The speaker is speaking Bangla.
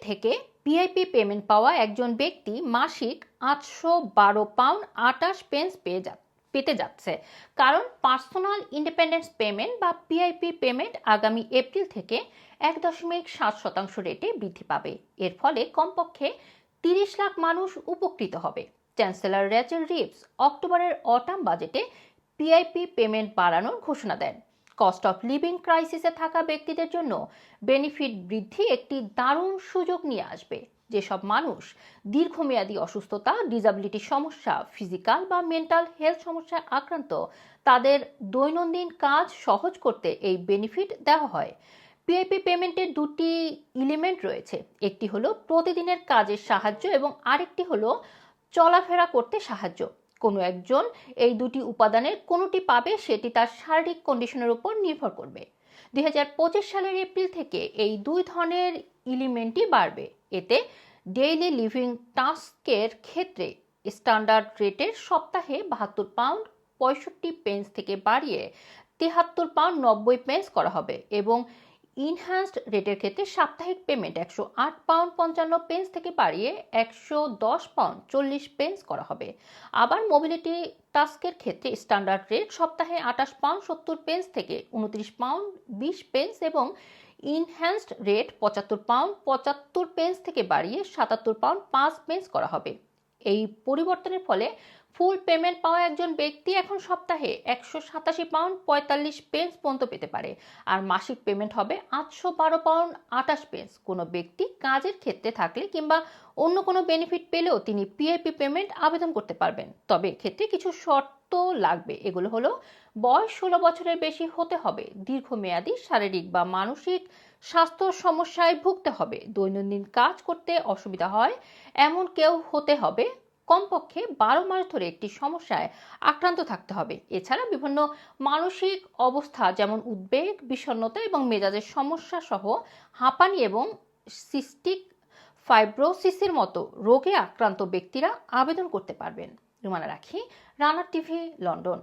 থেকে ভিআইপি পেমেন্ট পাওয়া একজন ব্যক্তি মাসিক 812 পাউন্ড 28 পেন্স পেতে যাচ্ছে, কারণ পার্সোনাল ইন্ডিপেন্ডেন্স পেমেন্ট বা পিআইপি পেমেন্ট আগামী এপ্রিল থেকে 1.7% রেটে বৃদ্ধি পাবে। এর ফলে কমপক্ষে 30 লাখ মানুষ উপকৃত হবে। চ্যান্সেলর রেচেল রিভস অক্টোবরের অটাম বাজেটে পিআইপি পেমেন্ট বাড়ানোর ঘোষণা দেন। কস্ট অফ লিভিং ক্রাইসিসে থাকা ব্যক্তিদের জন্য বেনিফিট বৃদ্ধি একটি দারুণ সুযোগ নিয়ে আসবে। যেসব মানুষ দীর্ঘমেয়াদী অসুস্থতা, ডিসএবিলিটি সমস্যা, ফিজিক্যাল বা মেন্টাল হেলথ সমস্যায় আক্রান্ত, তাদের দৈনন্দিন কাজ সহজ করতে এই বেনিফিট দেওয়া হয়। পিআইপি পেমেন্টের দুটি এলিমেন্ট রয়েছে, একটি হলো প্রতিদিনের কাজের সাহায্য এবং আরেকটি হলো চলাফেরা করতে সাহায্য। কোনো একজন এই দুটি উপাদানের কোনোটি পাবে, সেটি তার শারীরিক কন্ডিশনের উপর নির্ভর করবে। 2025 সালের এপ্রিল থেকে এই দুই ধরনের এলিমেন্টই বাড়বে। এতে ডেইলি লিভিং টাস্কের ক্ষেত্রে স্ট্যান্ডার্ড রেটের সপ্তাহে 72 পাউন্ড 65 পেন্স থেকে বাড়িয়ে 73 পাউন্ড 90 পেন্স করা হবে এবং ইনহ্যান্সড রেটের ক্ষেত্রে সাপ্তাহিক পেমেন্ট 108 পাউন্ড 55 পেন্স থেকে বাড়িয়ে 110 পাউন্ড 40 পেন্স করা হবে। আবার মোবিলিটি টাস্কের ক্ষেত্রে স্ট্যান্ডার্ড রেট সপ্তাহে 28 পাউন্ড 70 পেন্স থেকে 29 পাউন্ড 20 পেন্স এবং ইনহ্যান্সড রেট 75 পাউন্ড 75 পেন্স থেকে বাড়িয়ে 77 পাউন্ড 5 পেন্স করা হবে। এই পরিবর্তনের ফলে ফুল পেমেন্ট পাওয়া একজন ব্যক্তি এখন সপ্তাহে 187 পাউন্ড 45 পেন্স পর্যন্ত পেতে পারে, আর মাসিক পেমেন্ট হবে 812 পাউন্ড 28 পেন্স। কোনো ব্যক্তি কাজের ক্ষেত্রে থাকলে কিংবা অন্য কোনো বেনিফিট পেলেও তিনি পিআইপি পেমেন্ট আবেদন করতে পারবেন, তবে ক্ষেত্রে কিছু শর্ত লাগবে। এগুলো হলো: বয়স 16 বছরের বেশি হতে হবে, দীর্ঘমেয়াদী শারীরিক বা মানসিক স্বাস্থ্য সমস্যায় ভুগতে হবে, দৈনন্দিন কাজ করতে অসুবিধা হয় এমন কেউ হতে হবে, কমপক্ষে 12 মাস ধরে একটি সমস্যায় আক্রান্ত থাকতে হবে। এছাড়া বিভিন্ন মানসিক অবস্থা যেমন উদ্বেগ, বিষণ্ণতা এবং মেজাজের সমস্যা সহ হাঁপানি এবং সিস্টিক ফাইব্রোসিসের মতো রোগে আক্রান্ত ব্যক্তিরা আবেদন করতে পারবেন। রুমানা রাখি, রানার টিভি, লন্ডন।